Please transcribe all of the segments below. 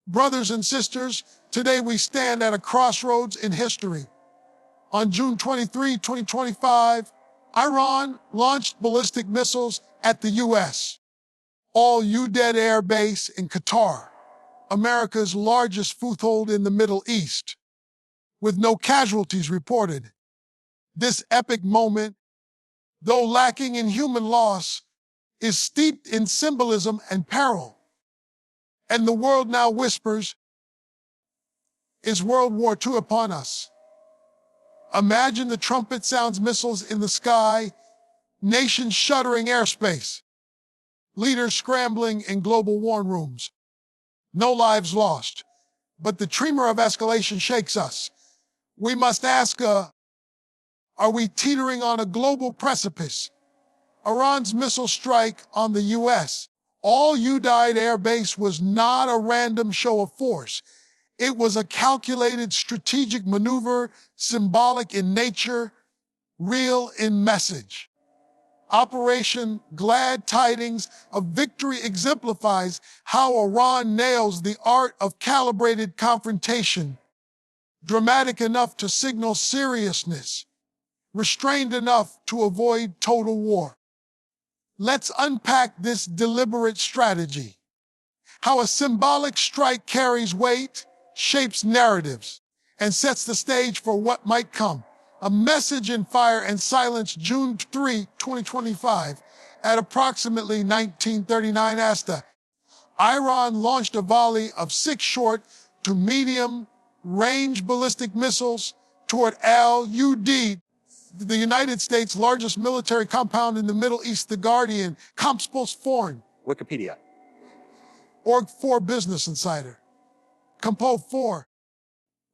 Brothers and sisters, today we stand at a crossroads in history. On June 23, 2025, Iran launched ballistic missiles at the U.S. All-UDED Air Base in Qatar, America's largest foothold in the Middle East, with no casualties reported. This epic moment, though lacking in human loss, is steeped in symbolism and peril. And the world now whispers, is World War II upon us? Imagine the trumpet sounds missiles in the sky, nations shuddering airspace, leaders scrambling in global war rooms. No lives lost, but the tremor of escalation shakes us. We must ask, are we teetering on a global precipice? Iran's missile strike on the U.S. All-UDED Air Base was not a random show of force. It was a calculated strategic maneuver, symbolic in nature, real in message. Operation Glad Tidings of Victory exemplifies how Iran nails the art of calibrated confrontation, dramatic enough to signal seriousness, restrained enough to avoid total war. Let's unpack this deliberate strategy. How a symbolic strike carries weight, shapes narratives, and sets the stage for what might come. A message in Fire and Silence, June 3, 2025, at approximately 1939 ASTA. Iran launched a volley of 6 short to medium-range ballistic missiles toward Al-Udeid, the United States' largest military compound in the Middle East. The Guardian, Compos Foreign. Wikipedia. Org4 Business Insider. Compos 4.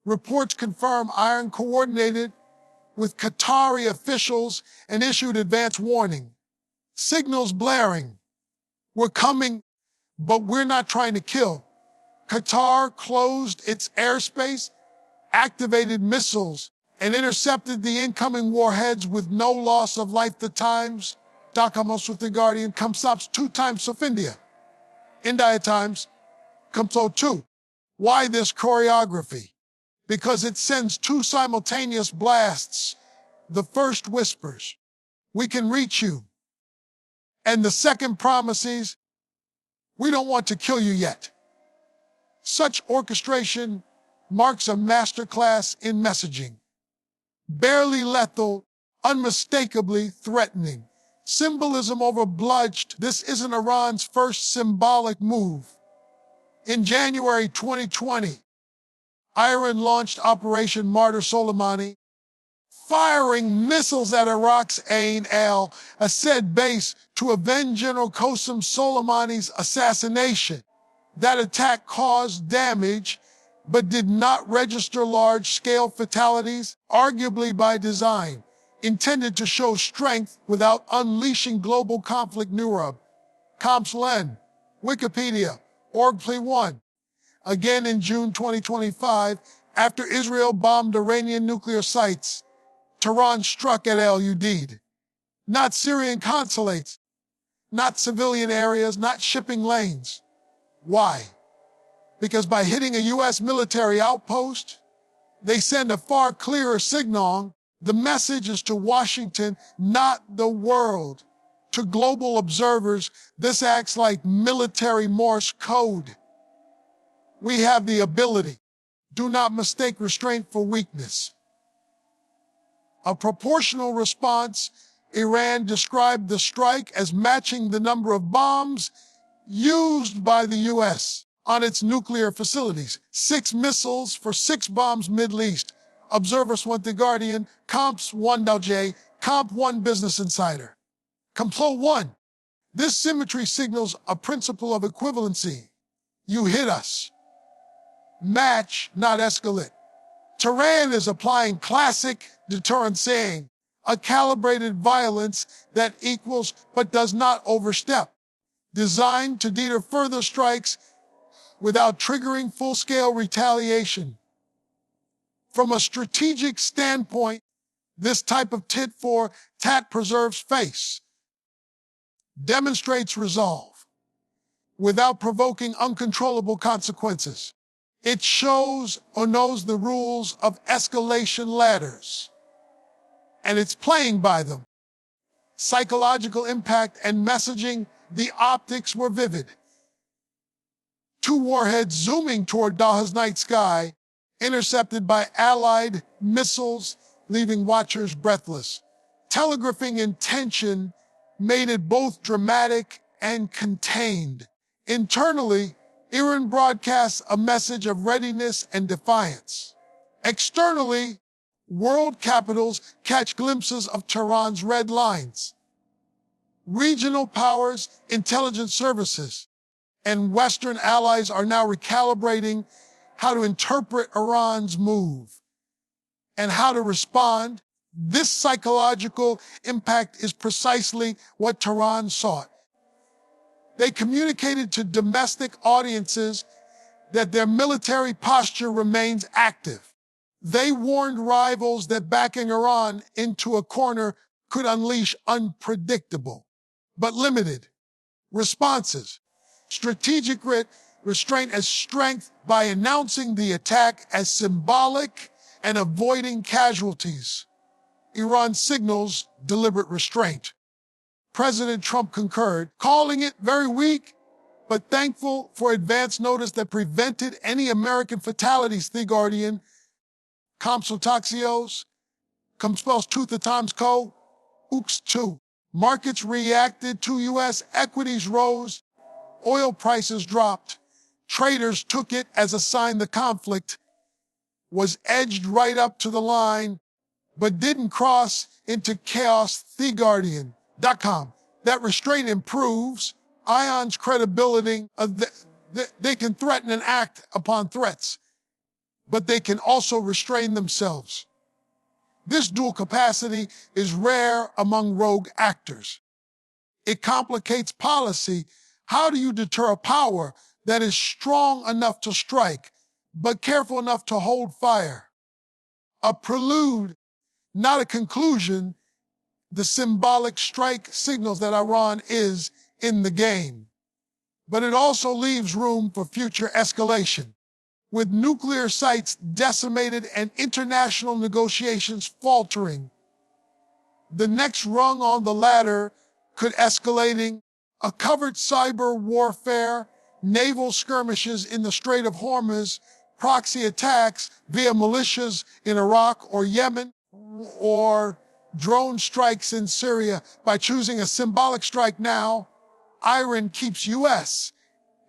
Reports confirm Iran coordinated with Qatari officials and issued advance warning. Signals blaring. We're coming, but we're not trying to kill. Qatar closed its airspace, activated missiles, and intercepted the incoming warheads with no loss of life. The Times, Docamos with the Guardian, Comstops 2 times Sofindia. India Times, Comso 2. Why this choreography? Because it sends 2 simultaneous blasts. The first whispers, we can reach you. And the second promises, we don't want to kill you yet. Such orchestration marks a masterclass in messaging. Barely lethal, unmistakably threatening. Symbolism over bludgeoned. This isn't Iran's first symbolic move. In January 2020, Iran launched Operation Martyr Soleimani, firing missiles at Iraq's Ain al-Assad base to avenge General Qasem Soleimani's assassination. That attack caused damage, but did not register large-scale fatalities, arguably by design, intended to show strength without unleashing global conflict. Nurab, Compslen, Wikipedia, Org4. Again in June 2025, after Israel bombed Iranian nuclear sites, Tehran struck at Al-Udeid. Not Syrian consulates, not civilian areas, not shipping lanes. Why? Because by hitting a U.S. military outpost, they send a far clearer signal. The message is to Washington, not the world. To global observers, this acts like military Morse code. We have the ability. Do not mistake restraint for weakness. A proportional response, Iran described the strike as matching the number of bombs used by the U.S. on its nuclear facilities. 6 missiles for 6 bombs. Middle East. Observers want the Guardian, Comps 1 J, Comp 1 Business Insider. Complo 1. This symmetry signals a principle of equivalency. You hit us. Match, not escalate. Tehran is applying classic deterrent saying, a calibrated violence that equals but does not overstep, designed to deter further strikes without triggering full-scale retaliation. From a strategic standpoint, this type of tit-for-tat preserves face, demonstrates resolve, without provoking uncontrollable consequences. It shows or knows the rules of escalation ladders, and it's playing by them. Psychological impact and messaging, the optics were vivid. Two warheads zooming toward Doha's night sky, intercepted by Allied missiles, leaving watchers breathless. Telegraphing intention made it both dramatic and contained. Internally, Iran broadcasts a message of readiness and defiance. Externally, world capitals catch glimpses of Tehran's red lines. Regional powers, intelligence services, and Western allies are now recalibrating how to interpret Iran's move and how to respond. This psychological impact is precisely what Tehran sought. They communicated to domestic audiences that their military posture remains active. They warned rivals that backing Iran into a corner could unleash unpredictable, but limited responses. Strategic restraint as strength by announcing the attack as symbolic and avoiding casualties. Iran signals deliberate restraint. President Trump concurred, calling it very weak, but thankful for advance notice that prevented any American fatalities. The Guardian, Comsotaxios, Comspels Tooth the Times Co., Ooks 2. Markets reacted to U.S. equities rose, oil prices dropped. Traders took it as a sign the conflict was edged right up to the line, but didn't cross into chaos. TheGuardian.com. That restraint improves ION's credibility. They can threaten and act upon threats, but they can also restrain themselves. This dual capacity is rare among rogue actors. It complicates policy. How do you deter a power that is strong enough to strike, but careful enough to hold fire? A prelude, not a conclusion. The symbolic strike signals that Iran is in the game. But it also leaves room for future escalation. With nuclear sites decimated and international negotiations faltering, the next rung on the ladder could escalating a covert cyber warfare, naval skirmishes in the Strait of Hormuz, proxy attacks via militias in Iraq or Yemen, or drone strikes in Syria. By choosing a symbolic strike now, Iran keeps U.S.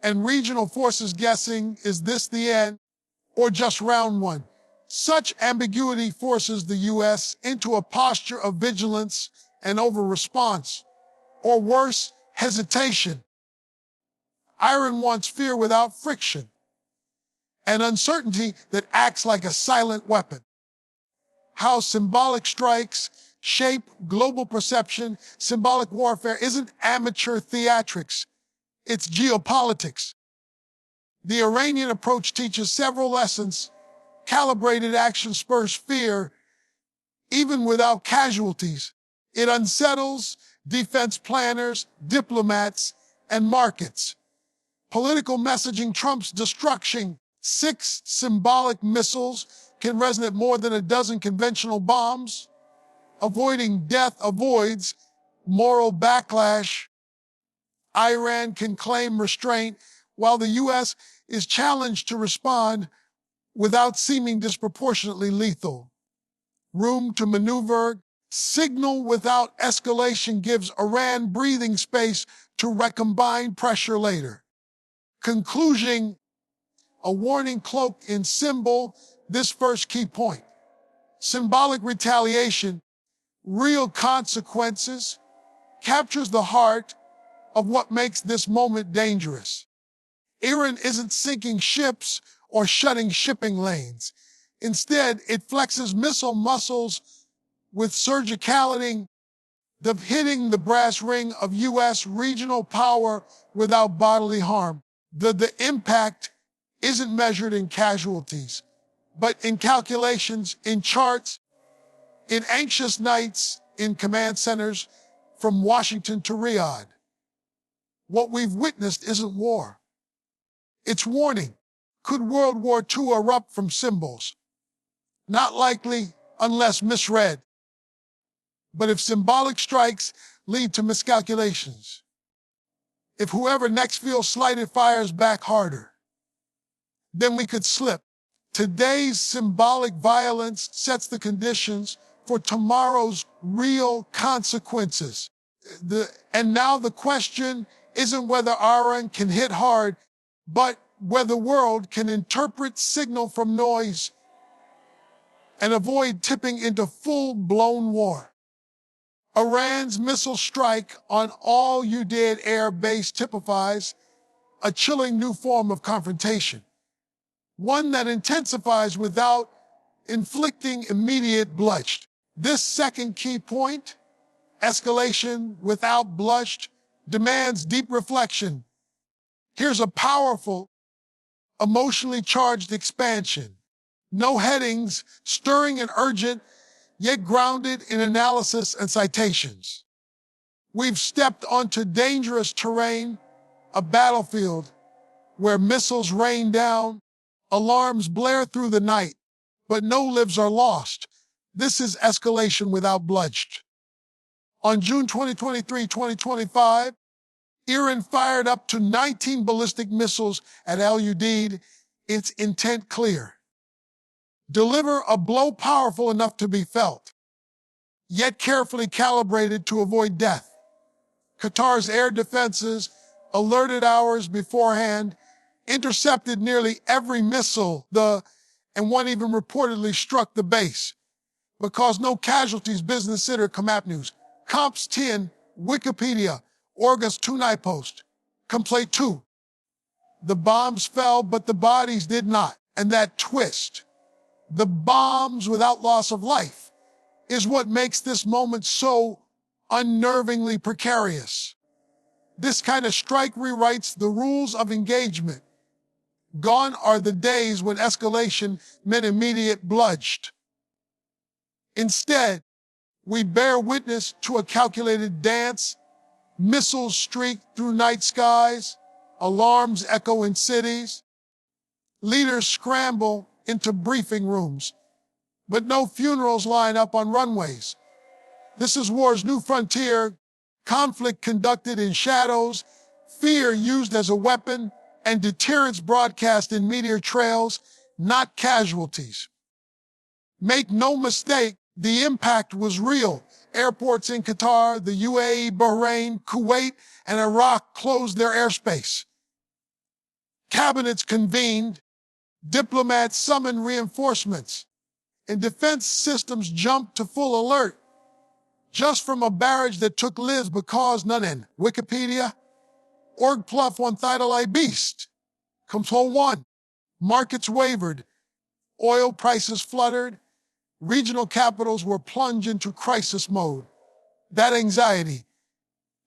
and regional forces guessing, is this the end or just round one? Such ambiguity forces the U.S. into a posture of vigilance and over-response, or worse, hesitation. Iran wants fear without friction, and uncertainty that acts like a silent weapon. How symbolic strikes shape global perception. Symbolic warfare isn't amateur theatrics, it's geopolitics. The Iranian approach teaches several lessons. Calibrated action spurs fear, even without casualties. It unsettles defense planners, diplomats, and markets. Political messaging trumps destruction. 6 symbolic missiles can resonate more than a dozen conventional bombs. Avoiding death avoids moral backlash. Iran can claim restraint, while the U.S. is challenged to respond without seeming disproportionately lethal. Room to maneuver. Signal without escalation gives Iran breathing space to recombine pressure later. Conclusion, a warning cloaked in symbol. This first key point. Symbolic retaliation, real consequences, captures the heart of what makes this moment dangerous. Iran isn't sinking ships or shutting shipping lanes. Instead, it flexes missile muscles with surgicality, hitting the brass ring of U.S. regional power without bodily harm. The impact isn't measured in casualties, but in calculations, in charts, in anxious nights, in command centers from Washington to Riyadh. What we've witnessed isn't war. It's warning. Could World War II erupt from symbols? Not likely unless misread. But if symbolic strikes lead to miscalculations, if whoever next feels slighted fires back harder, then we could slip. Today's symbolic violence sets the conditions for tomorrow's real consequences. And now the question isn't whether Iran can hit hard, but whether the world can interpret signal from noise and avoid tipping into full-blown war. Iran's missile strike on all Udeid air base typifies a chilling new form of confrontation, one that intensifies without inflicting immediate bloodshed. This second key point, escalation without bloodshed, demands deep reflection. Here's a powerful, emotionally charged expansion. No headings, stirring and urgent, yet grounded in analysis and citations. We've stepped onto dangerous terrain, a battlefield where missiles rain down, alarms blare through the night, but no lives are lost. This is escalation without bloodshed. On June 2025, Iran fired up to 19 ballistic missiles at Al Udeid, its intent clear. Deliver a blow powerful enough to be felt, yet carefully calibrated to avoid death. Qatar's air defenses, alerted hours beforehand, intercepted nearly every missile, and one even reportedly struck the base. Because no casualties, Business Center, Comap News, Comps 10, Wikipedia, Orgus Tunai Post, Complaint 2. The bombs fell, but the bodies did not. And that twist, the bombs without loss of life, is what makes this moment so unnervingly precarious. This kind of strike rewrites the rules of engagement. Gone are the days when escalation meant immediate bloodshed. Instead, we bear witness to a calculated dance. Missiles streak through night skies, alarms echo in cities. Leaders scramble into briefing rooms, but no funerals line up on runways. This is war's new frontier, conflict conducted in shadows, fear used as a weapon, and deterrence broadcast in meteor trails, not casualties. Make no mistake, the impact was real. Airports in Qatar, the UAE, Bahrain, Kuwait, and Iraq closed their airspace. Cabinets convened, diplomats summoned reinforcements, and defense systems jumped to full alert. Just from a barrage that took lives because none in Wikipedia, Org Pluff on Thidalai Beast, Control 1, markets wavered, oil prices fluttered, regional capitals were plunged into crisis mode. That anxiety,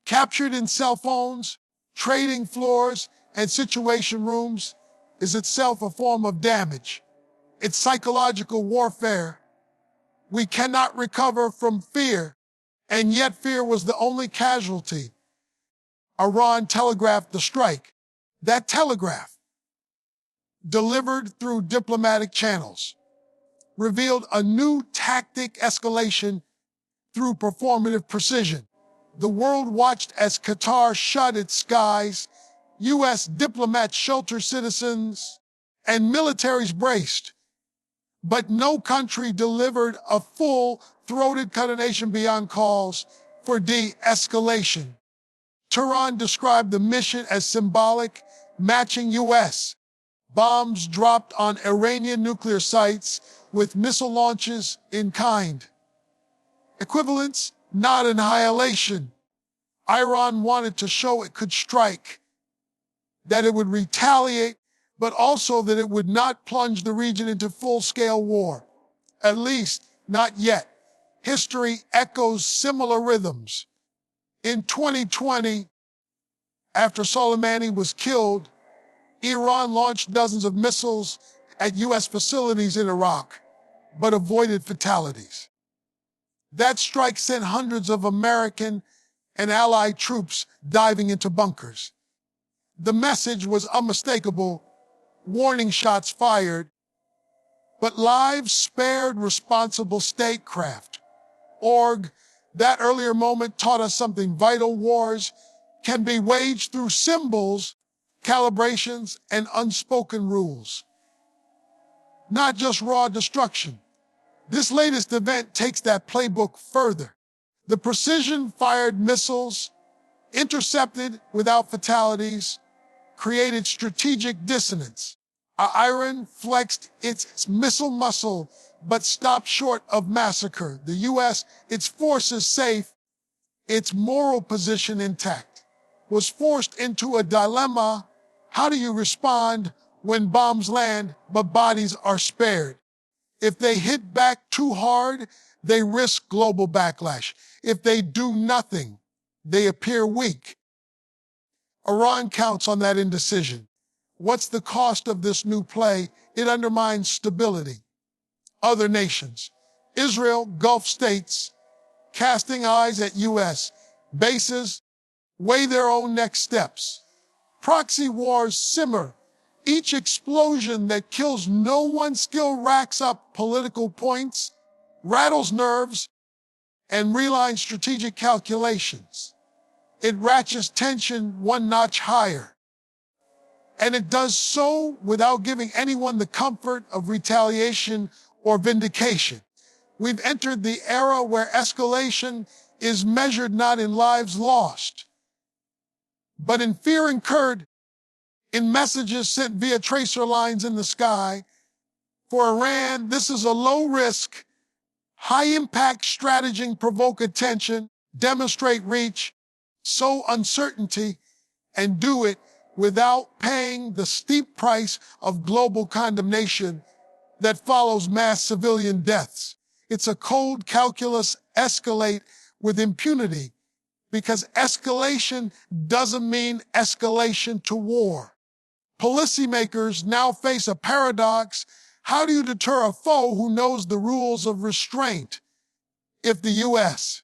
captured in cell phones, trading floors, and situation rooms, is itself a form of damage. It's psychological warfare. We cannot recover from fear, and yet fear was the only casualty. Iran telegraphed the strike. That telegraph, delivered through diplomatic channels, revealed a new tactic: escalation through performative precision. The world watched as Qatar shut its skies, U.S. diplomats sheltered citizens, and militaries braced. But no country delivered a full-throated condemnation beyond calls for de-escalation. Tehran described the mission as symbolic, matching U.S. bombs dropped on Iranian nuclear sites with missile launches in kind. Equivalence, not annihilation. Iran wanted to show it could strike, that it would retaliate, but also that it would not plunge the region into full-scale war. At least, not yet. History echoes similar rhythms. In 2020, after Soleimani was killed, Iran launched dozens of missiles at U.S. facilities in Iraq, but avoided fatalities. That strike sent hundreds of American and allied troops diving into bunkers. The message was unmistakable: warning shots fired, but lives spared responsible statecraft. Org, that earlier moment taught us something vital. Wars can be waged through symbols, calibrations, and unspoken rules, not just raw destruction. This latest event takes that playbook further. The precision-fired missiles, intercepted without fatalities, created strategic dissonance. Iran flexed its missile muscle, but stopped short of massacre. The U.S., its forces safe, its moral position intact, was forced into a dilemma. How do you respond when bombs land, but bodies are spared? If they hit back too hard, they risk global backlash. If they do nothing, they appear weak. Iran counts on that indecision. What's the cost of this new play? It undermines stability. Other nations, Israel, Gulf states, casting eyes at U.S. bases, weigh their own next steps. Proxy wars simmer. Each explosion that kills no one skill racks up political points, rattles nerves, and realigns strategic calculations. It ratchets tension one notch higher. And it does so without giving anyone the comfort of retaliation or vindication. We've entered the era where escalation is measured not in lives lost, but in fear incurred, in messages sent via tracer lines in the sky. For Iran, this is a low-risk, high-impact strategy. Provoke attention, demonstrate reach, sow uncertainty, and do it without paying the steep price of global condemnation that follows mass civilian deaths. It's a cold calculus. Escalate with impunity, because escalation doesn't mean escalation to war. Policymakers now face a paradox. How do you deter a foe who knows the rules of restraint? If the U.S.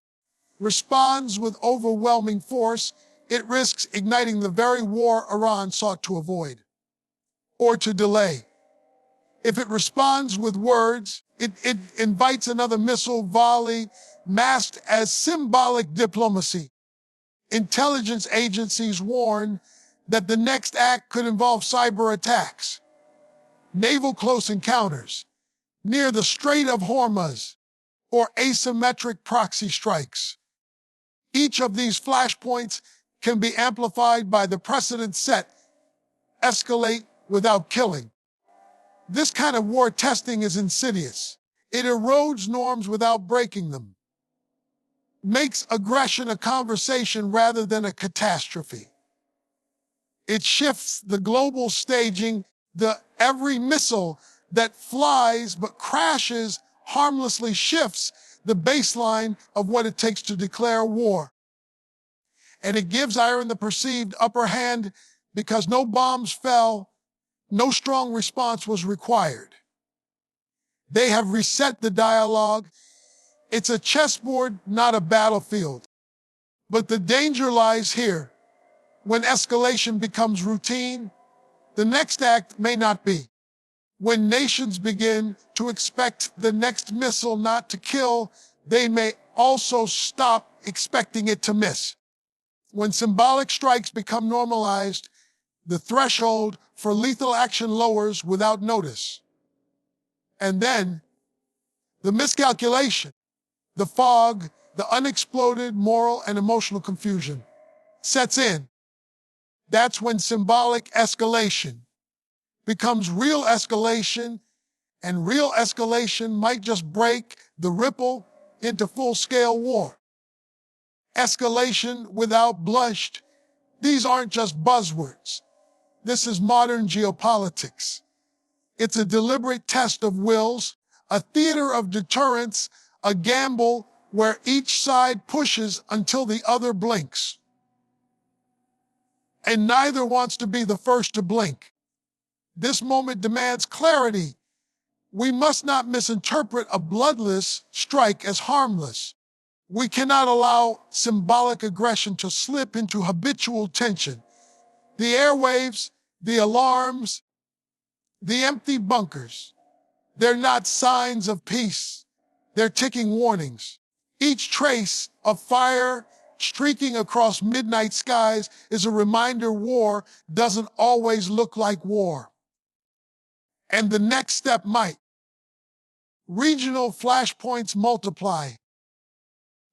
responds with overwhelming force, it risks igniting the very war Iran sought to avoid or to delay. If it responds with words, it invites another missile volley masked as symbolic diplomacy. Intelligence agencies warn that the next act could involve cyber attacks, naval close encounters near the Strait of Hormuz, or asymmetric proxy strikes. Each of these flashpoints can be amplified by the precedent set: escalate without killing. This kind of war testing is insidious. It erodes norms without breaking them, makes aggression a conversation rather than a catastrophe. It shifts the global staging. Every missile that flies but crashes harmlessly shifts the baseline of what it takes to declare war. And it gives Iran the perceived upper hand because no bombs fell, no strong response was required. They have reset the dialogue. It's a chessboard, not a battlefield. But the danger lies here. When escalation becomes routine, the next act may not be. When nations begin to expect the next missile not to kill, they may also stop expecting it to miss. When symbolic strikes become normalized, the threshold for lethal action lowers without notice. And then, the miscalculation, the fog, the unexploded moral and emotional confusion sets in. That's when symbolic escalation becomes real escalation, and real escalation might just break the ripple into full-scale war. Escalation without blush. These aren't just buzzwords. This is modern geopolitics. It's a deliberate test of wills, a theater of deterrence, a gamble where each side pushes until the other blinks. And neither wants to be the first to blink. This moment demands clarity. We must not misinterpret a bloodless strike as harmless. We cannot allow symbolic aggression to slip into habitual tension. The airwaves, the alarms, The empty bunkers. They're not signs of peace. They're ticking warnings. Each trace of fire streaking across midnight skies is a reminder war doesn't always look like war. And the next step might. Regional flashpoints multiply.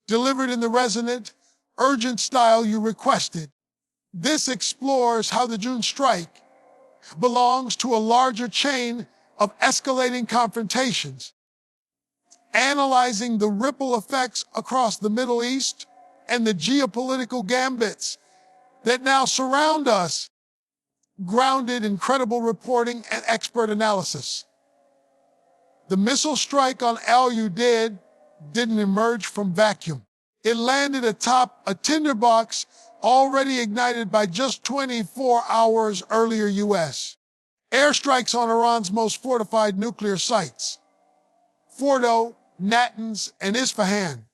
Delivered in the resonant, urgent style you requested. This explores how the June strike belongs to a larger chain of escalating confrontations, analyzing the ripple effects across the Middle East and the geopolitical gambits that now surround us, grounded in credible reporting and expert analysis. The missile strike on Al-Udeid didn't emerge from vacuum. It landed atop a tinderbox already ignited by just 24 hours earlier U.S. airstrikes on Iran's most fortified nuclear sites, Fordo, Natanz, and Isfahan.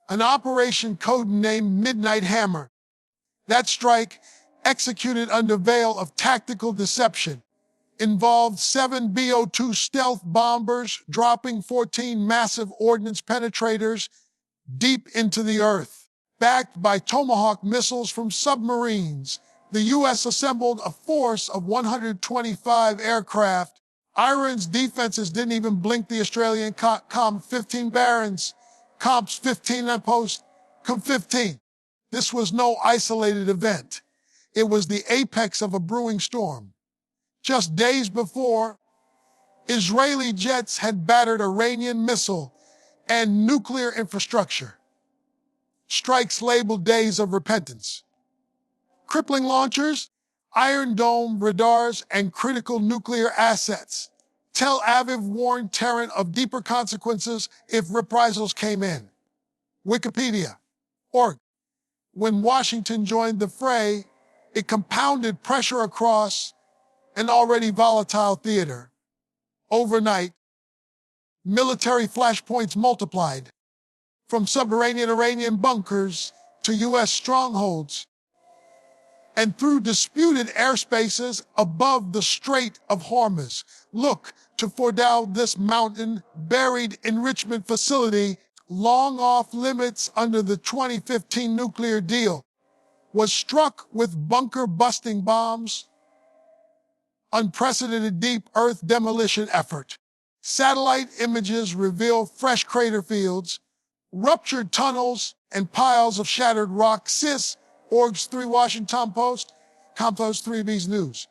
An operation codenamed Midnight Hammer. That strike, executed under veil of tactical deception, involved 7 BO-2 stealth bombers dropping 14 massive ordnance penetrators deep into the earth. Backed by Tomahawk missiles from submarines, the U.S. assembled a force of 125 aircraft. Iran's defenses didn't even blink the Australian Com-15 Barons, Comps 15 outpost, Com-15. This was no isolated event. It was the apex of a brewing storm. Just days before, Israeli jets had battered Iranian missile and nuclear infrastructure. Strikes labeled days of repentance. Crippling launchers, Iron Dome radars, and critical nuclear assets. Tel Aviv warned Tehran of deeper consequences if reprisals came in. Wikipedia.org. When Washington joined the fray, it compounded pressure across an already volatile theater. Overnight, military flashpoints multiplied, from subterranean Iranian bunkers to U.S. strongholds, and through disputed airspaces above the Strait of Hormuz. Look to Fordow, this mountain-buried enrichment facility, long off limits under the 2015 nuclear deal, was struck with bunker-busting bombs. Unprecedented deep earth demolition effort. Satellite images reveal fresh crater fields, ruptured tunnels, and piles of shattered rock. CIS, Org's 3 Washington Post, Compost 3B's News.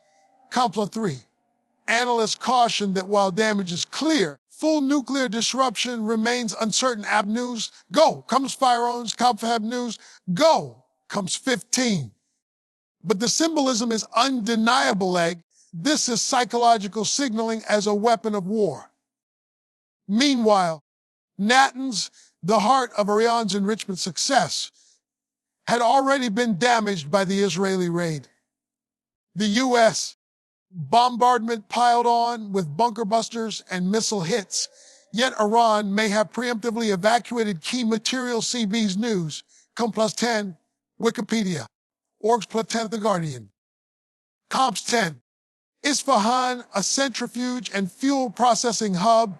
Compla 3. Analysts caution that while damage is clear, full nuclear disruption remains uncertain. AB News, go, comes Firearms, Confab News, go, comes 15. But the symbolism is undeniable, Egg. This is psychological signaling as a weapon of war. Meanwhile, Natanz, the heart of Iran's enrichment success, had already been damaged by the Israeli raid. The U.S. bombardment piled on with bunker busters and missile hits, yet Iran may have preemptively evacuated key material. CB's News, Com+10, Wikipedia, Orgs +10, The Guardian. Comps 10. Isfahan, a centrifuge and fuel processing hub,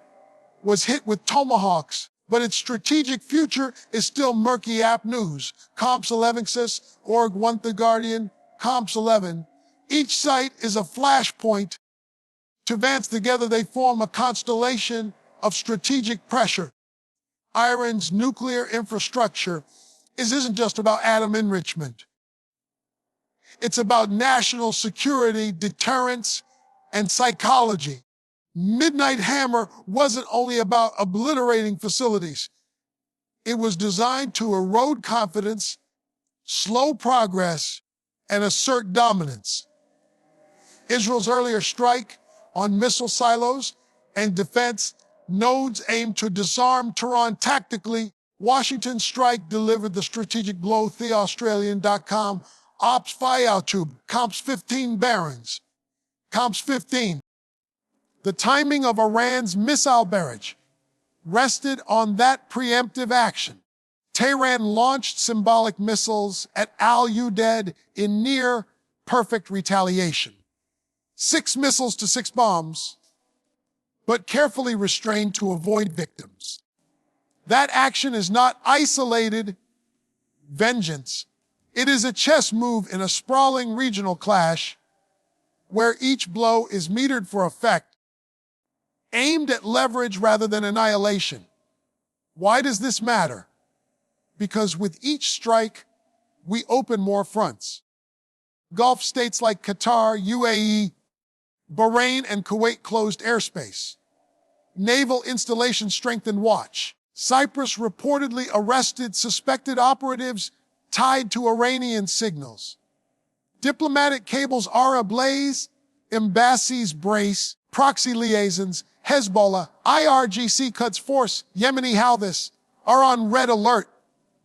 was hit with Tomahawks, but its strategic future is still murky. App News, Comps 11, CIS, Org 1, The Guardian, Comps 11. Each site is a flashpoint. To Vance together, they form a constellation of strategic pressure. Iran's nuclear infrastructure isn't just about atom enrichment. It's about national security, deterrence, and psychology. Midnight Hammer wasn't only about obliterating facilities. It was designed to erode confidence, slow progress, and assert dominance. Israel's earlier strike on missile silos and defense nodes aimed to disarm Tehran tactically. Washington's strike delivered the strategic blow. TheAustralian.com. Ops Fayotube, Comps 15 Barons. Comps 15. The timing of Iran's missile barrage rested on that preemptive action. Tehran launched symbolic missiles at Al-Udeid in near-perfect retaliation. 6 missiles to 6 bombs, but carefully restrained to avoid victims. That action is not isolated vengeance. It is a chess move in a sprawling regional clash where each blow is metered for effect, aimed at leverage rather than annihilation. Why does this matter? Because with each strike, we open more fronts. Gulf states like Qatar, UAE, Bahrain, and Kuwait closed airspace. Naval installations strengthened watch. Cyprus reportedly arrested suspected operatives tied to Iranian signals. Diplomatic cables are ablaze, embassies brace, proxy liaisons, Hezbollah, IRGC Quds Force, Yemeni Houthis are on red alert.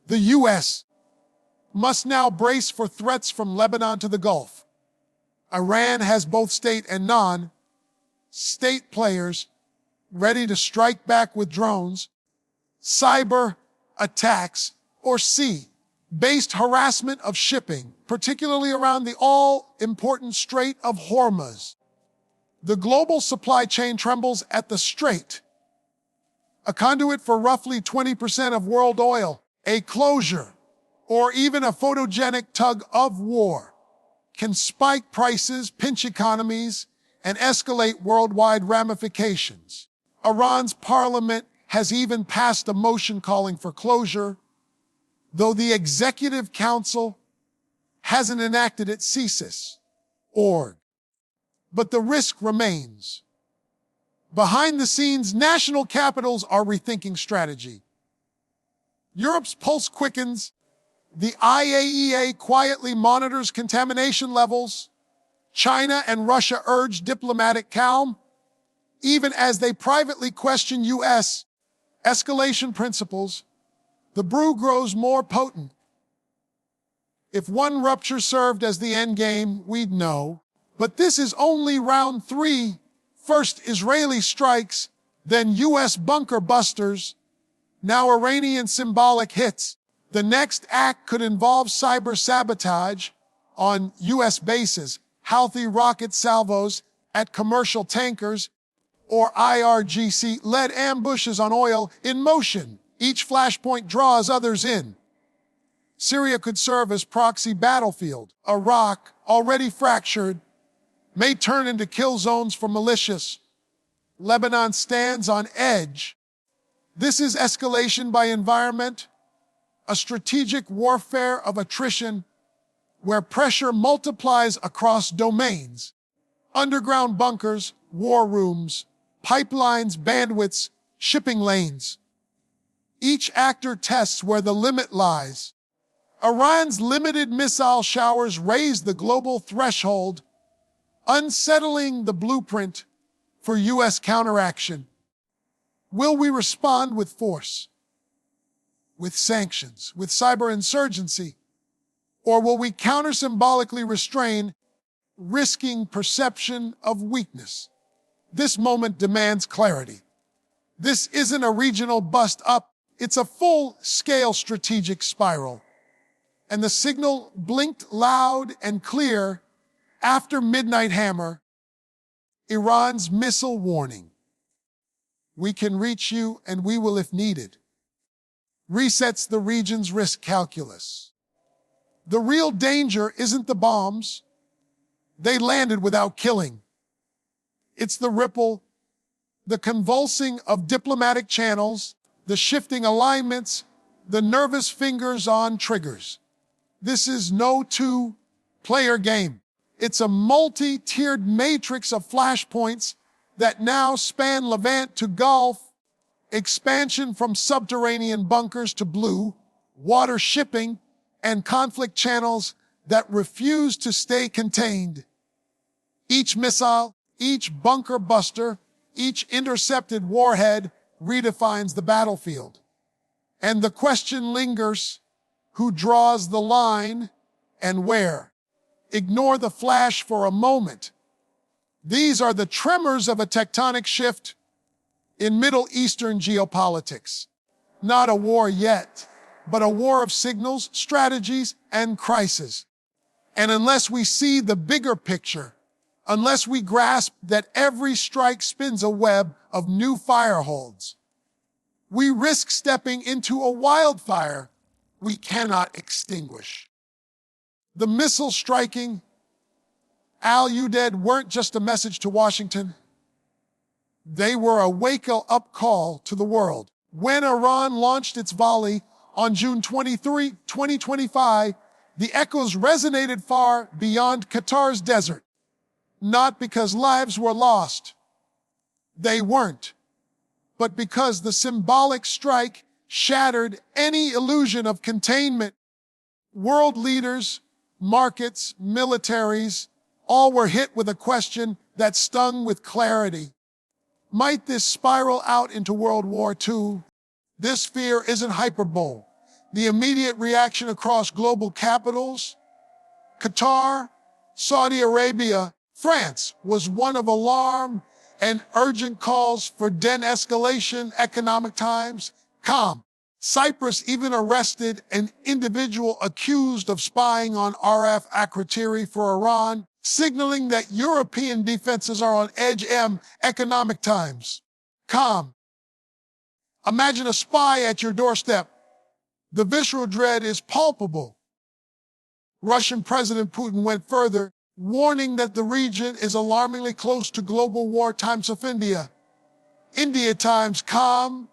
The U.S. must now brace for threats from Lebanon to the Gulf. Iran has both state and non-state players ready to strike back with drones, cyber attacks, or sea-based harassment of shipping, particularly around the all-important Strait of Hormuz. The global supply chain trembles at the strait, a conduit for roughly 20% of world oil. A closure, or even a photogenic tug of war, can spike prices, pinch economies, and escalate worldwide ramifications. Iran's parliament has even passed a motion calling for closure, though the Executive Council hasn't enacted its ceases.org. But the risk remains. Behind the scenes, national capitals are rethinking strategy. Europe's pulse quickens. The IAEA quietly monitors contamination levels. China and Russia urge diplomatic calm, even as they privately question U.S. escalation principles. The brew grows more potent. If one rupture served as the end game, we'd know. But this is only round 3. First Israeli strikes, then U.S. bunker busters, now Iranian symbolic hits. The next act could involve cyber sabotage on U.S. bases, Houthi rocket salvos at commercial tankers, or IRGC-led ambushes on oil in motion. Each flashpoint draws others in. Syria could serve as proxy battlefield. Iraq, already fractured, may turn into kill zones for militias. Lebanon stands on edge. This is escalation by environment, a strategic warfare of attrition where pressure multiplies across domains. Underground bunkers, war rooms, pipelines, bandwidths, shipping lanes. Each actor tests where the limit lies. Iran's limited missile showers raise the global threshold, unsettling the blueprint for U.S. counteraction. Will we respond with force, with sanctions, with cyber insurgency, or will we counter-symbolically restrain, risking perception of weakness? This moment demands clarity. This isn't a regional bust-up, it's a full-scale strategic spiral. And the signal blinked loud and clear after midnight hammer, Iran's missile warning. We can reach you and we will if needed. Resets the region's risk calculus. The real danger isn't the bombs. They landed without killing. It's the ripple, the convulsing of diplomatic channels, the shifting alignments, the nervous fingers on triggers. This is no two-player game. It's a multi-tiered matrix of flashpoints that now span Levant to Gulf, expansion from subterranean bunkers to blue, water shipping, and conflict channels that refuse to stay contained. Each missile, each bunker buster, each intercepted warhead redefines the battlefield. And the question lingers, who draws the line and where? Ignore the flash for a moment. These are the tremors of a tectonic shift in Middle Eastern geopolitics. Not a war yet, but a war of signals, strategies, and crises. And unless we see the bigger picture, unless we grasp that every strike spins a web of new fireholds. We risk stepping into a wildfire we cannot extinguish. The missiles striking Al-Udeid weren't just a message to Washington. They were a wake-up call to the world. When Iran launched its volley on June 23, 2025, the echoes resonated far beyond Qatar's desert. Not because lives were lost. They weren't. But because the symbolic strike shattered any illusion of containment. World leaders, markets, militaries, all were hit with a question that stung with clarity. Might this spiral out into World War II? This fear isn't hyperbole. The immediate reaction across global capitals, Qatar, Saudi Arabia, France, was one of alarm and urgent calls for de-escalation. Economic Times, calm. Cyprus even arrested an individual accused of spying on RF Akrotiri for Iran, signaling that European defenses are on edge. Economic Times, calm. Imagine a spy at your doorstep. The visceral dread is palpable. Russian President Putin went further, warning that the region is alarmingly close to global war. Times of India. India Times, calm.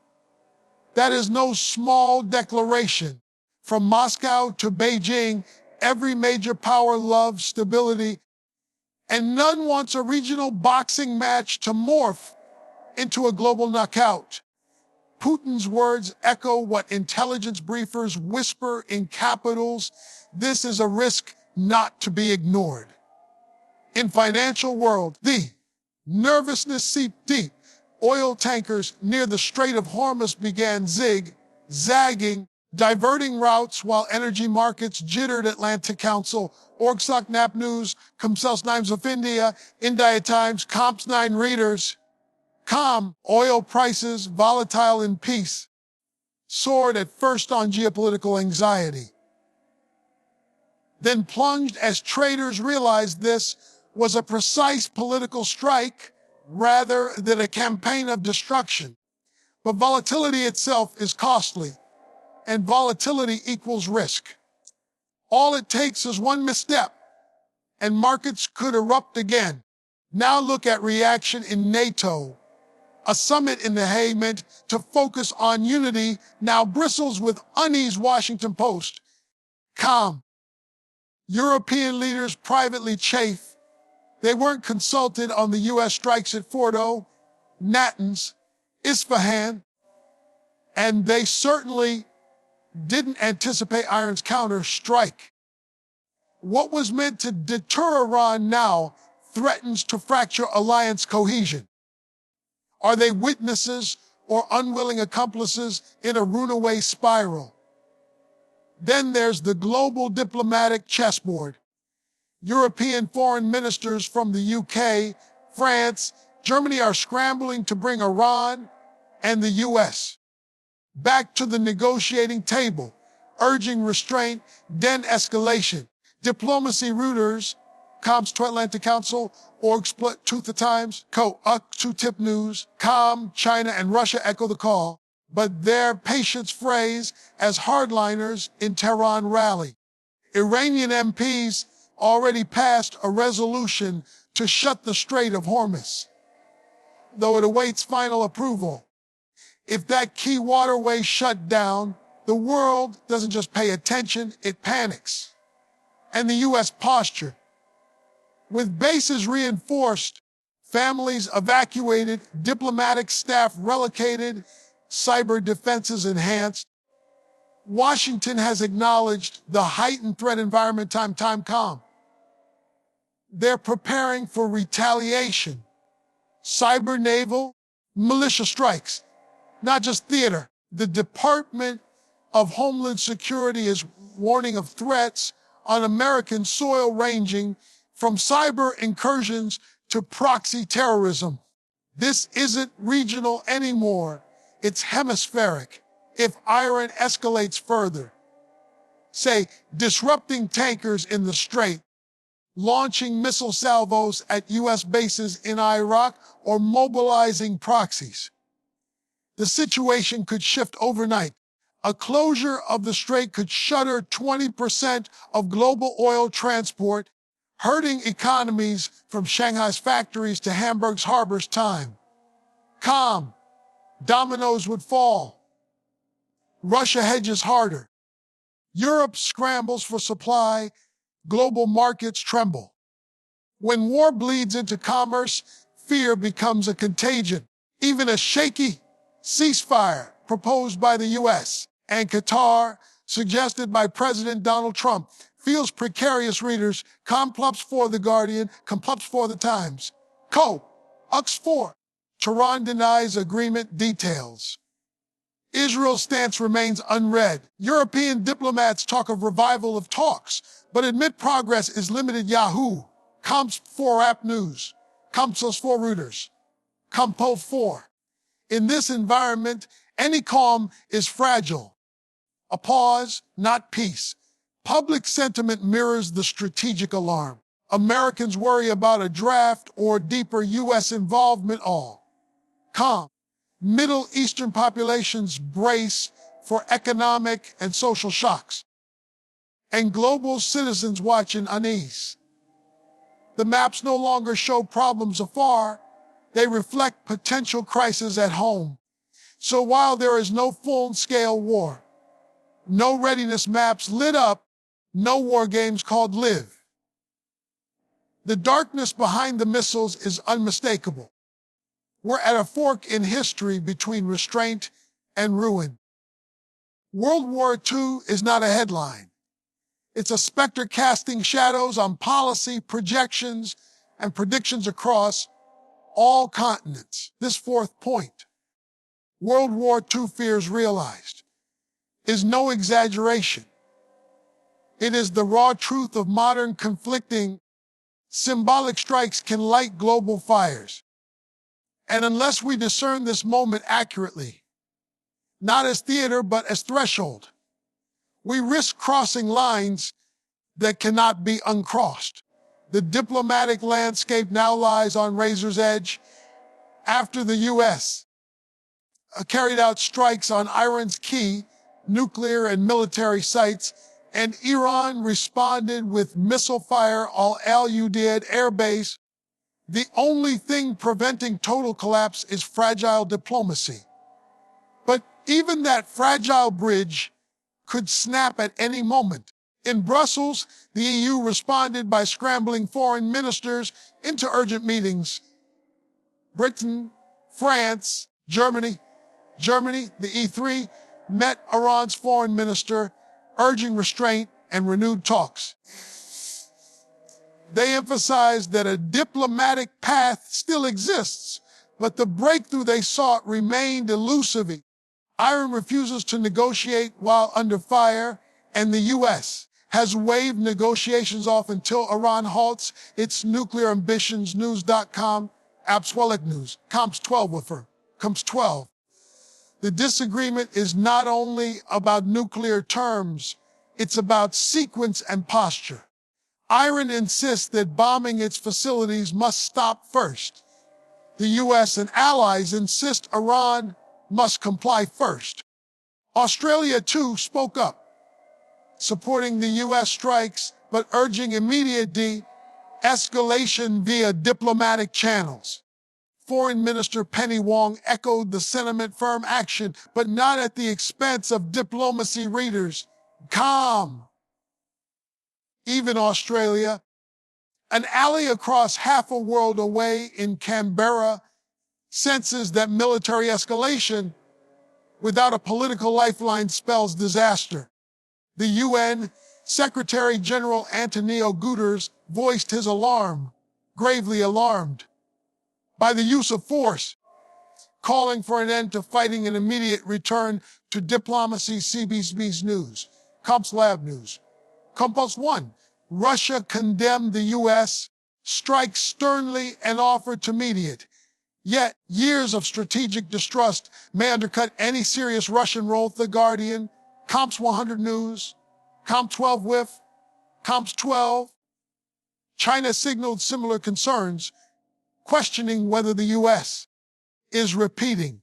That is no small declaration. From Moscow to Beijing, every major power loves stability, and none wants a regional boxing match to morph into a global knockout. Putin's words echo what intelligence briefers whisper in capitals. This is a risk not to be ignored. In financial world, the nervousness seeped deep. Oil tankers near the Strait of Hormuz began zigzagging, diverting routes while energy markets jittered. Atlantic Council, Orgsaknap News, Comsels Times of India, India Times, Comps 9 readers. Calm, oil prices volatile in peace, soared at first on geopolitical anxiety, then plunged as traders realized this was a precise political strike rather than a campaign of destruction. But volatility itself is costly, and volatility equals risk. All it takes is one misstep, and markets could erupt again. Now look at reaction in NATO. A summit in The Hague meant to focus on unity now bristles with unease. Washington Post, calm. European leaders privately chafe. They weren't consulted on the U.S. strikes at Fordo, Natanz, Isfahan, and they certainly didn't anticipate Iran's counter-strike. What was meant to deter Iran now threatens to fracture alliance cohesion. Are they witnesses or unwilling accomplices in a runaway spiral? Then there's the global diplomatic chessboard. European foreign ministers from the UK, France, Germany are scrambling to bring Iran and the US back to the negotiating table, urging restraint, de-escalation. Diplomacy routers, Comms to Atlantic Council, Orgsplit to the Times, to Tip News, calm, China and Russia echo the call, but their patience frays as hardliners in Tehran rally. Iranian MPs already passed a resolution to shut the Strait of Hormuz, though it awaits final approval. If that key waterway shut down, the world doesn't just pay attention, it panics. And the U.S. posture, with bases reinforced, families evacuated, diplomatic staff relocated, cyber defenses enhanced, Washington has acknowledged the heightened threat environment. Time calm. They're preparing for retaliation. Cyber, naval, militia strikes, not just theater. The Department of Homeland Security is warning of threats on American soil ranging from cyber incursions to proxy terrorism. This isn't regional anymore. It's hemispheric. If Iran escalates further, say, disrupting tankers in the Strait, launching missile salvos at U.S. bases in Iraq or mobilizing proxies. The situation could shift overnight. A closure of the strait could shutter 20% of global oil transport, hurting economies from Shanghai's factories to Hamburg's harbor's time. Calm. Dominoes would fall. Russia hedges harder. Europe scrambles for supply. Global markets tremble. When war bleeds into commerce, fear becomes a contagion. Even a shaky ceasefire proposed by the U.S. and Qatar, suggested by President Donald Trump, feels precarious. Readers, complups for The Guardian, complups for The Times. Ux 4. Tehran denies agreement details. Israel's stance remains unread. European diplomats talk of revival of talks, but admit progress is limited. Yahoo! Comps 4 App News. Compsos 4 Reuters. Compo 4. In this environment, any calm is fragile. A pause, not peace. Public sentiment mirrors the strategic alarm. Americans worry about a draft or deeper U.S. involvement. All calm. Middle Eastern populations brace for economic and social shocks. And global citizens watch in unease. The maps no longer show problems afar. They reflect potential crises at home. So while there is no full-scale war, no readiness maps lit up, no war games called live. The darkness behind the missiles is unmistakable. We're at a fork in history between restraint and ruin. World War II is not a headline. It's a specter casting shadows on policy, projections, and predictions across all continents. This fourth point, World War II fears realized, is no exaggeration. It is the raw truth of modern conflicting. Symbolic strikes can light global fires. And unless we discern this moment accurately, not as theater but as threshold, we risk crossing lines that cannot be uncrossed. The diplomatic landscape now lies on razor's edge after the U.S. Carried out strikes on Iran's key nuclear and military sites, and Iran responded with missile fire on Al-Udeid air base. The only thing preventing total collapse is fragile diplomacy. But even that fragile bridge could snap at any moment. In Brussels, the EU responded by scrambling foreign ministers into urgent meetings. Britain, France, Germany, the E3, met Iran's foreign minister, urging restraint and renewed talks. They emphasized that a diplomatic path still exists, but the breakthrough they sought remained elusive. Iran refuses to negotiate while under fire, and the U.S. has waved negotiations off until Iran halts its nuclear ambitions. News.com, Abswelek News, Comps 12 refer, Comps 12. The disagreement is not only about nuclear terms, it's about sequence and posture. Iran insists that bombing its facilities must stop first. The U.S. and allies insist Iran must comply first. Australia, too, spoke up, supporting the U.S. strikes, but urging immediate de-escalation via diplomatic channels. Foreign Minister Penny Wong echoed the sentiment: firm action, but not at the expense of diplomacy. Readers, calm. Even Australia, an ally across half a world away in Canberra, senses that military escalation without a political lifeline spells disaster. The UN Secretary General Antonio Guterres voiced his alarm, gravely alarmed, by the use of force, calling for an end to fighting and immediate return to diplomacy. CBS's News, Comps Lab News. Compulse 1. Russia condemned the U.S. strikes sternly and offered to mediate. Yet, years of strategic distrust may undercut any serious Russian role. The Guardian, Comps 100 News, Comp 12 WWIII, Comps 12. China signaled similar concerns, questioning whether the U.S. is repeating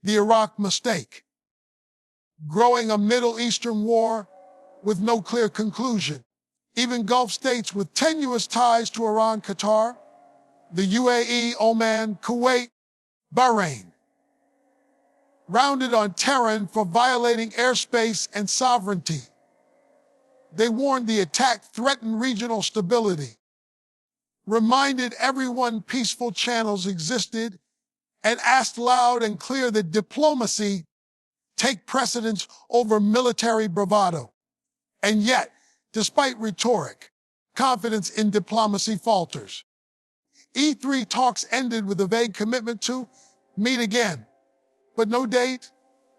the Iraq mistake, growing a Middle Eastern war with no clear conclusion. Even Gulf states with tenuous ties to Iran, Qatar, the UAE, Oman, Kuwait, Bahrain, rounded on Tehran for violating airspace and sovereignty. They warned the attack threatened regional stability, reminded everyone peaceful channels existed, and asked loud and clear that diplomacy take precedence over military bravado. And yet, despite rhetoric, confidence in diplomacy falters. E3 talks ended with a vague commitment to meet again, but no date,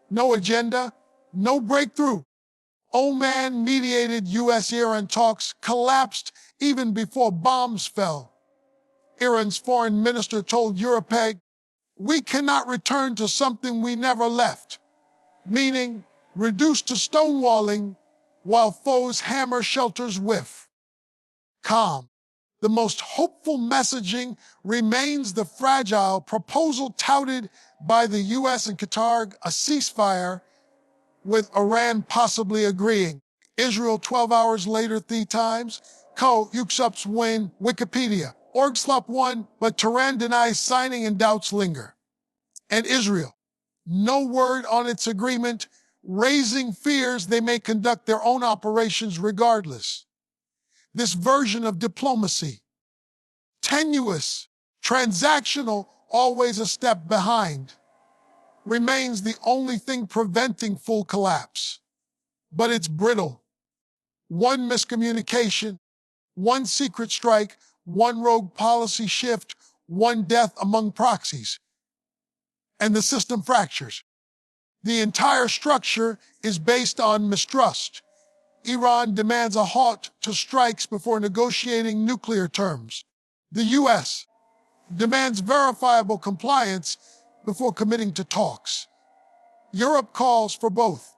no agenda, no breakthrough. Oman-mediated U.S.-Iran talks collapsed even before bombs fell. Iran's foreign minister told WWIII, "We cannot return to something we never left," meaning reduced to stonewalling while foes hammer shelters whiff. Calm. The most hopeful messaging remains the fragile proposal touted by the U.S. and Qatar, a ceasefire, with Iran possibly agreeing. Israel 12 hours later, The Times, Co. Yuksup's win, Wikipedia. Orgslop won, but Tehran denies signing and doubts linger. And Israel, no word on its agreement, raising fears they may conduct their own operations regardless. This version of diplomacy, tenuous, transactional, always a step behind, remains the only thing preventing full collapse. But it's brittle. One miscommunication, one secret strike, one rogue policy shift, one death among proxies, and the system fractures. The entire structure is based on mistrust. Iran demands a halt to strikes before negotiating nuclear terms. The U.S. demands verifiable compliance before committing to talks. Europe calls for both,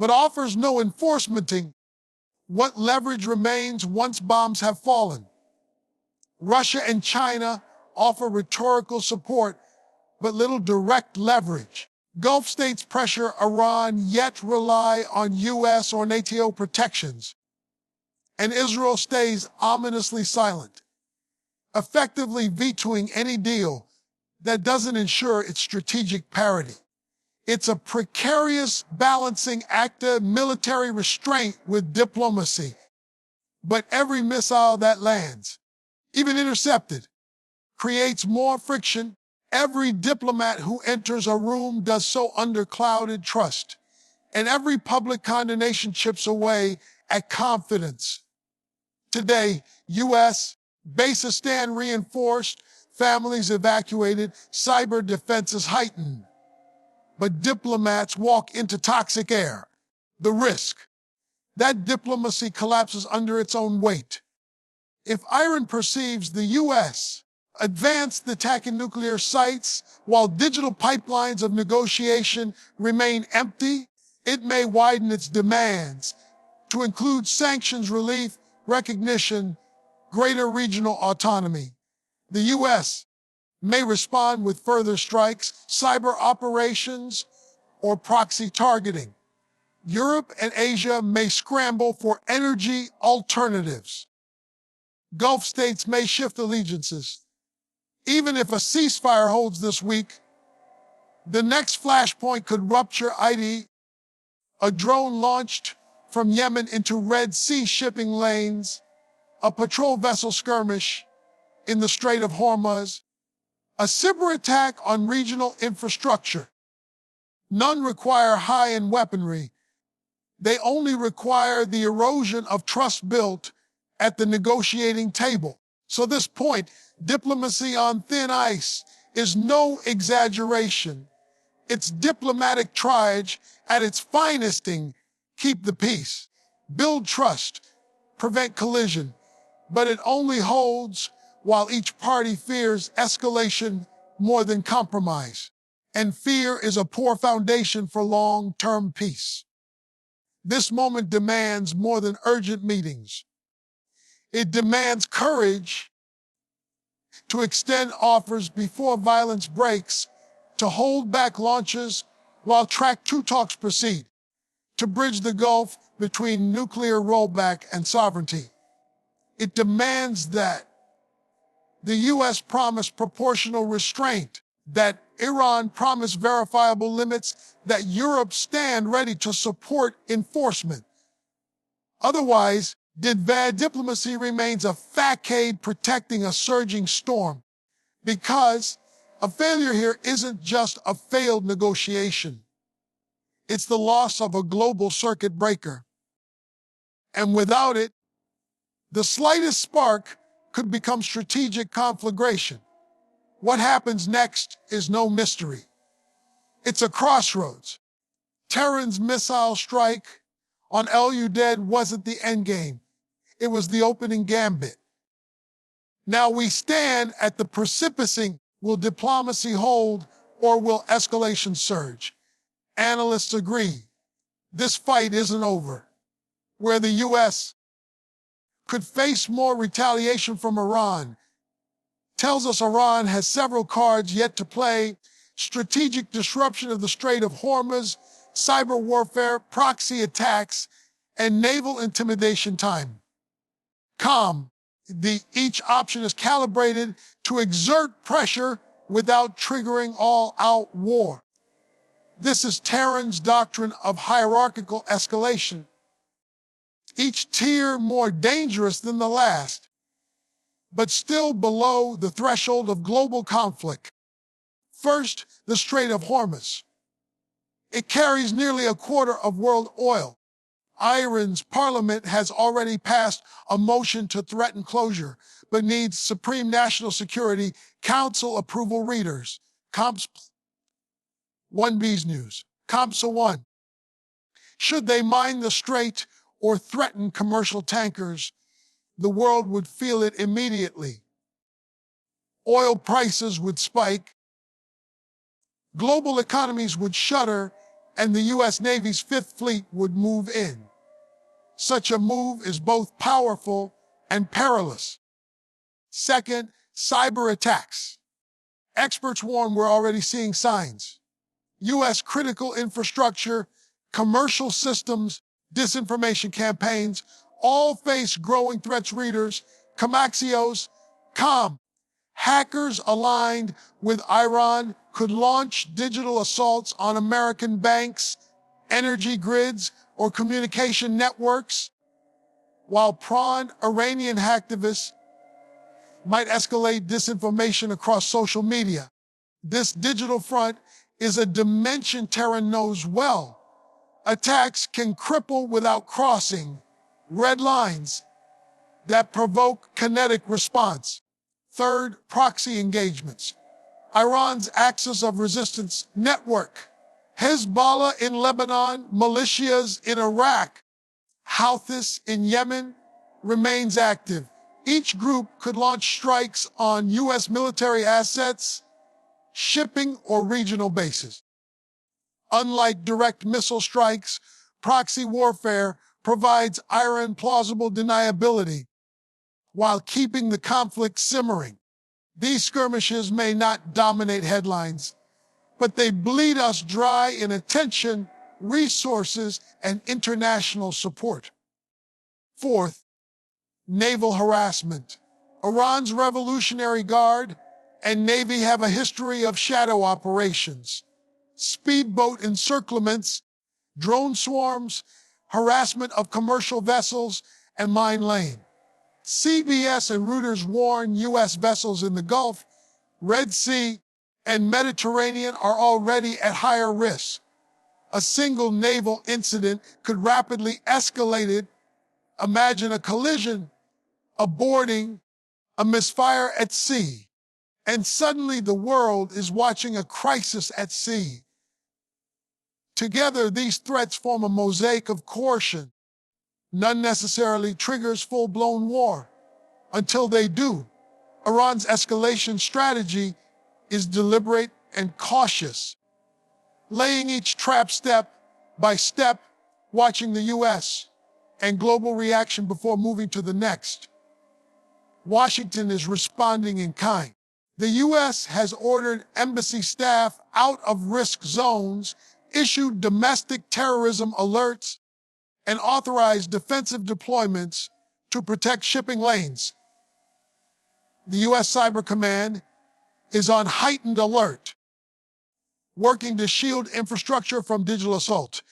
but offers no enforcementing. What leverage remains once bombs have fallen? Russia and China offer rhetorical support, but little direct leverage. Gulf states pressure Iran, yet rely on U.S. or NATO protections. And Israel stays ominously silent, effectively vetoing any deal that doesn't ensure its strategic parity. It's a precarious balancing act of military restraint with diplomacy. But every missile that lands, even intercepted, creates more friction. Every diplomat who enters a room does so under clouded trust, and every public condemnation chips away at confidence. Today, U.S. bases stand reinforced, families evacuated, cyber defenses heightened. But diplomats walk into toxic air. The risk. That diplomacy collapses under its own weight. If Iran perceives the U.S. advanced attacking nuclear sites while digital pipelines of negotiation remain empty, it may widen its demands to include sanctions relief, recognition, greater regional autonomy. The U.S. may respond with further strikes, cyber operations, or proxy targeting. Europe and Asia may scramble for energy alternatives. Gulf states may shift allegiances. Even if a ceasefire holds this week, the next flashpoint could rupture ID. A drone launched from Yemen into Red Sea shipping lanes, a patrol vessel skirmish in the Strait of Hormuz, a cyber attack on regional infrastructure. None require high-end weaponry. They only require the erosion of trust built at the negotiating table. So this point, diplomacy on thin ice, is no exaggeration. It's diplomatic triage at its finesting. Keep the peace, build trust, prevent collision. But it only holds while each party fears escalation more than compromise. And fear is a poor foundation for long-term peace. This moment demands more than urgent meetings. It demands courage to extend offers before violence breaks, to hold back launches while Track 2 talks proceed, to bridge the gulf between nuclear rollback and sovereignty. It demands that the U.S. promise proportional restraint, that Iran promise verifiable limits, that Europe stand ready to support enforcement. Otherwise, diplomacy remains a facade protecting a surging storm, because a failure here isn't just a failed negotiation. It's the loss of a global circuit breaker. And without it, the slightest spark could become strategic conflagration. What happens next is no mystery. It's a crossroads. Tehran's missile strike on El Udeid wasn't the endgame. It was the opening gambit. Now we stand at the precipice. Will diplomacy hold, or will escalation surge? Analysts agree. This fight isn't over. Where the U.S. could face more retaliation from Iran, tells us Iran has several cards yet to play: strategic disruption of the Strait of Hormuz, cyber warfare, proxy attacks, and naval intimidation. Each option is calibrated to exert pressure without triggering all-out war. This is Tehran's doctrine of hierarchical escalation, each tier more dangerous than the last, but still below the threshold of global conflict. First, the Strait of Hormuz. It carries nearly a quarter of world oil. Iran's parliament has already passed a motion to threaten closure, but needs Supreme National Security Council approval. Readers, Comps 1B's News. COMPSA 1. Should they mine the strait or threaten commercial tankers, the world would feel it immediately. Oil prices would spike, global economies would shudder, and the U.S. Navy's Fifth Fleet would move in. Such a move is both powerful and perilous. Second, cyber attacks. Experts warn we're already seeing signs. U.S. critical infrastructure, commercial systems, disinformation campaigns all face growing threats. Readers, Comaxios. Hackers aligned with Iran could launch digital assaults on American banks, energy grids, or communication networks, while pro-Iranian hacktivists might escalate disinformation across social media. This digital front is a dimension Tehran knows well. Attacks can cripple without crossing red lines that provoke kinetic response. Third, proxy engagements. Iran's axis of resistance network. Hezbollah in Lebanon, militias in Iraq, Houthis in Yemen remains active. Each group could launch strikes on U.S. military assets, shipping, or regional bases. Unlike direct missile strikes, proxy warfare provides Iran plausible deniability while keeping the conflict simmering. These skirmishes may not dominate headlines, but they bleed us dry in attention, resources, and international support. Fourth, naval harassment. Iran's Revolutionary Guard and Navy have a history of shadow operations, speedboat encirclements, drone swarms, harassment of commercial vessels, and mine laying. CBS and Reuters warn U.S. vessels in the Gulf, Red Sea, and Mediterranean are already at higher risk. A single naval incident could rapidly escalate it. Imagine a collision, a boarding, a misfire at sea, and suddenly the world is watching a crisis at sea. Together, these threats form a mosaic of coercion. None necessarily triggers full-blown war. Until they do, Iran's escalation strategy is deliberate and cautious, laying each trap step by step, watching the U.S. and global reaction before moving to the next. Washington is responding in kind. The U.S. has ordered embassy staff out of risk zones, issued domestic terrorism alerts, and authorized defensive deployments to protect shipping lanes. The U.S. Cyber Command is on heightened alert, working to shield infrastructure from digital assault.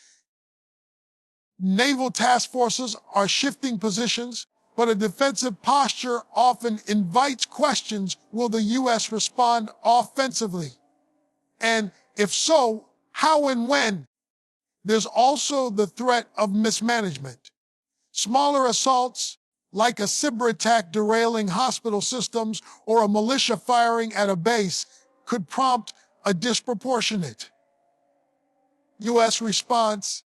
Naval task forces are shifting positions, but a defensive posture often invites questions: will the U.S. respond offensively? And if so, how and when? There's also the threat of mismanagement. Smaller assaults, like a cyber attack derailing hospital systems or a militia firing at a base, could prompt a disproportionate U.S. response.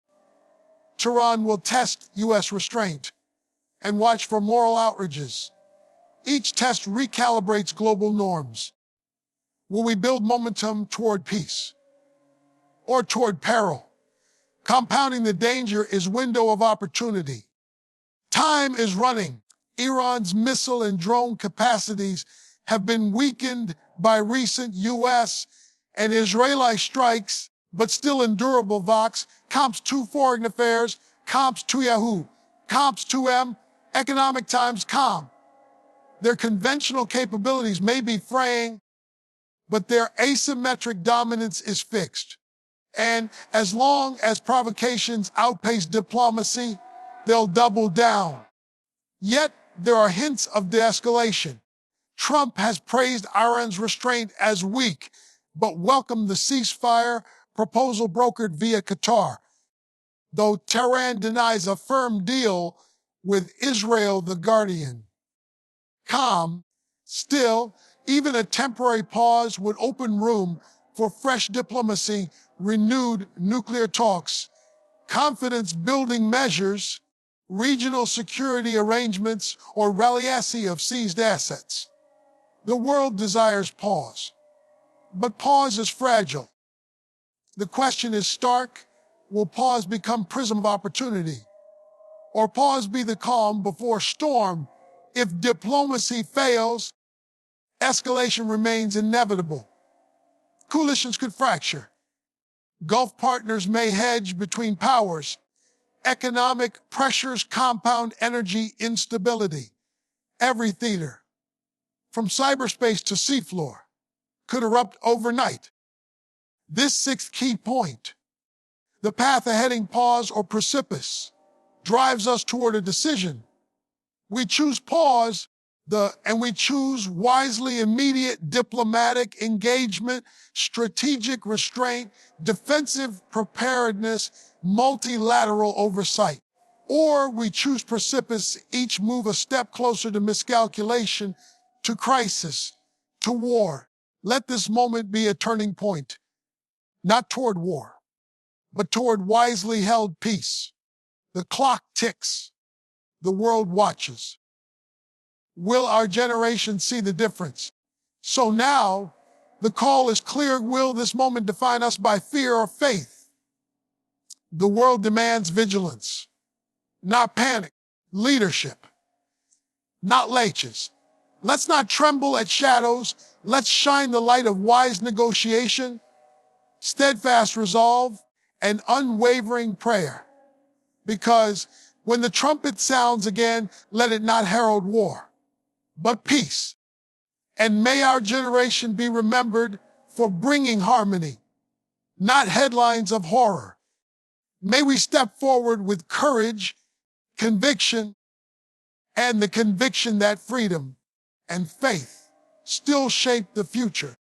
Tehran will test U.S. restraint and watch for moral outrages. Each test recalibrates global norms. Will we build momentum toward peace or toward peril? Compounding the danger is window of opportunity. Time is running. Iran's missile and drone capacities have been weakened by recent U.S. and Israeli strikes, but still endurable. Vox, Comps 2 Foreign Affairs, Comps 2 Yahoo, Comps 2M, Economic Times, Com. Their conventional capabilities may be fraying, but their asymmetric dominance is fixed. And as long as provocations outpace diplomacy, they'll double down. Yet there are hints of de-escalation. Trump has praised Iran's restraint as weak, but welcomed the ceasefire proposal brokered via Qatar, though Tehran denies a firm deal with Israel. The Guardian. Calm. Still, even a temporary pause would open room for fresh diplomacy, renewed nuclear talks, confidence-building measures, regional security arrangements, or ralliation of seized assets. The world desires pause, but pause is fragile. The question is stark: will pause become prism of opportunity? Or pause be the calm before storm? If diplomacy fails, escalation remains inevitable. Coalitions could fracture. Gulf partners may hedge between powers. Economic pressures compound energy instability. Every theater, from cyberspace to seafloor, could erupt overnight. This sixth key point, the path of heading pause or precipice, drives us toward a decision. We choose pause, and we choose wisely immediate diplomatic engagement, strategic restraint, defensive preparedness, multilateral oversight. Or we choose precipice, each move a step closer to miscalculation, to crisis, to war. Let this moment be a turning point, not toward war, but toward wisely held peace. The clock ticks. The world watches. Will our generation see the difference? So now, the call is clear. Will this moment define us by fear or faith? The world demands vigilance, not panic. Leadership, not leeches. Let's not tremble at shadows. Let's shine the light of wise negotiation, steadfast resolve, and unwavering prayer. Because when the trumpet sounds again, let it not herald war, but peace. And may our generation be remembered for bringing harmony, not headlines of horror. May we step forward with courage, conviction, and the conviction that freedom and faith still shape the future.